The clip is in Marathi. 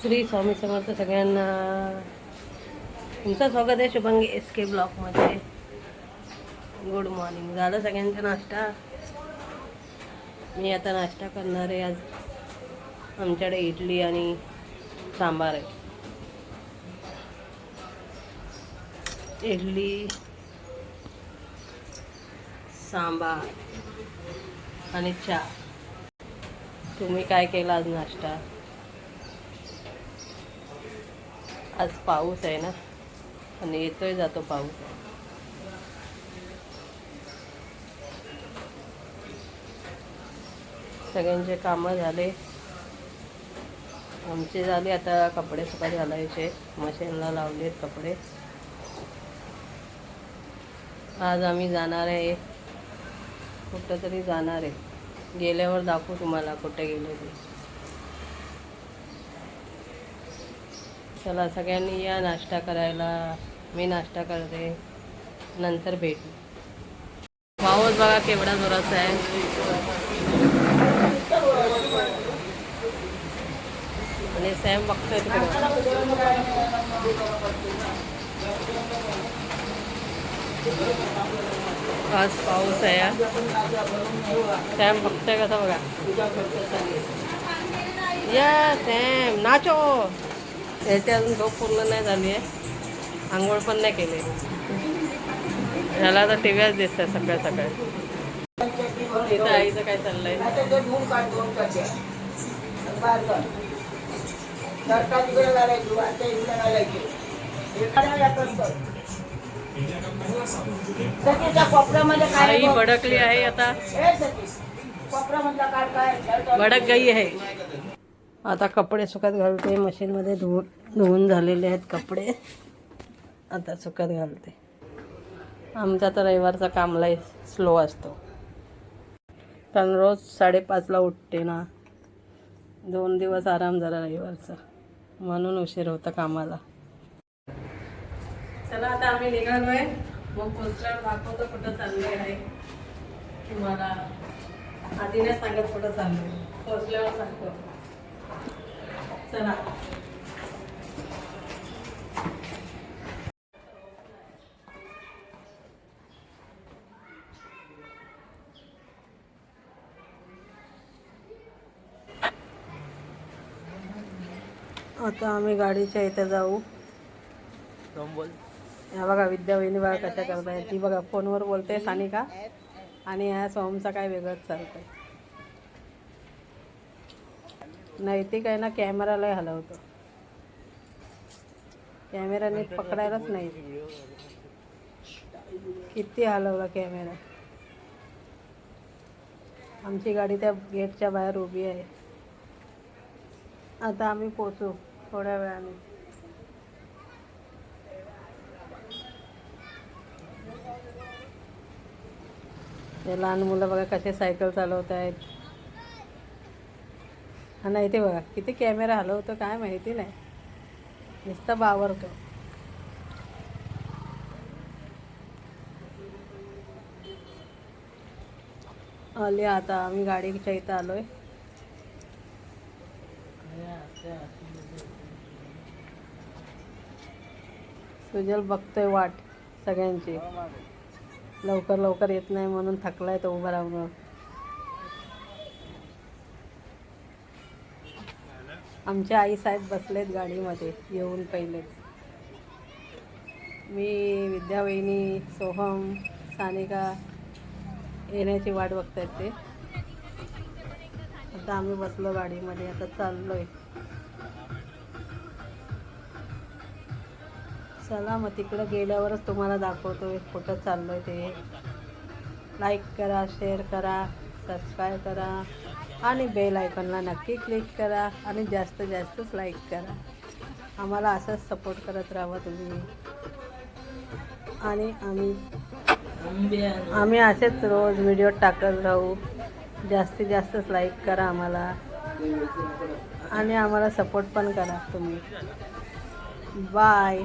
श्री स्वामी समर्थ सगळ्यांना. तुमचं स्वागत आहे शुभांगी SK ब्लॉगमध्ये. Good morning. झालं सगळ्यांचा नाश्ता? मी आता नाश्ता करणार आहे. आज आमच्याकडे इडली आणि सांबार आहे. इडली, सांबार आणि चहा. तुम्ही काय केला आज नाश्ता? आज पाऊस आहे ना, आणि येतोय जातो पाऊस. सगळ्यांचे कामं झाले, आमचे झाले. आता कपडे सुकत घालायचे, मशीनला लावलेत कपडे. आज आम्ही जाणार आहे, कुठं तरी जाणार आहे. गेल्यावर दाखवू तुम्हाला कुठे गेले ते. चला सगळ्यांनी या नाश्ता करायला. मी नाश्ता करते, नंतर भेटू. पाऊस बघा केवढा जोराचा आहे. आणि सॅम बघतोय तिकडे. आज पाऊस आहे. सॅम बघतोय कसा बघा. या सॅम नाचो. याची अजून झोप पूर्ण नाही झाली आहे, आंघोळ पण नाही केली. ह्याला आता टीव्हीच दिसतात सकाळ सकाळ. इथं आईचं काय चाललंय? आई भडकली आहे आता, भडक गई आहे. आता कपडे सुकत घालते. मशीनमध्ये धुवून झालेले आहेत कपडे, आता सुकत घालते. आमचा तर रविवारचा कामला स्लो असतो, कारण रोज 5:30ला उठते ना. 2 दिवस आराम झाला रविवारचा, म्हणून उशीर होता कामाला. चला आता आम्ही निघालोय. मग पोस्टर दाखवतो कुठं चाललोय आहे तुम्हाला. आधी नाही सांगत कुठं चाललोय, पोचल्यावर सांगतो. चला. आता आम्ही गाडीच्या इथे जाऊ. ह्या बघा विद्या वहिनी बघा कशा करताय. ती बघा फोनवर बोलते सानिका, आणि ह्या सोमचा काय वेगळंच चालतंय. नैतिक आहे ना, कॅमेरालाही हलवतो. कॅमेरा नीट पकडायलाच नाही. किती हलवला कॅमेरा. आमची गाडी त्या गेटच्या बाहेर उभी आहे. आता आम्ही पोचू थोड्या वेळाने. ते लहान मुलं बघा कसे सायकल चालवत आहेत. हा नाही ते बघा किती कॅमेरा हलवतो काय माहिती नाही, नुसतं बावरतो. आले आता आम्ही गाडीच्या इथं आलोय. सुजल बघतोय वाट सगळ्यांची. लवकर लवकर येत नाही म्हणून थकलाय तो उभा राहून. आमच्या आई साहेब बसलेत गाडीमध्ये येऊन पहिलेच. मी विद्या वहिनी, सोहम, सानिका येण्याची वाट बघतायत ते. आता आम्ही बसलो गाडीमध्ये, आता चाललोय. चला मग तिकडं गेल्यावरच तुम्हाला दाखवतोय कुठं चाललोय ते. लाईक करा, शेअर करा, सबस्क्राईब करा, आणि बेल आयकॉनला नक्की क्लिक करा, आणि जास्तीत जास्तच लाईक करा. आम्हाला असंच सपोर्ट करत राहा तुम्ही. आणि आम्ही असेच रोज व्हिडिओ टाकत राहू. जास्तीत जास्तच लाईक करा आम्हाला, आणि आम्हाला सपोर्ट पण करा तुम्ही. बाय.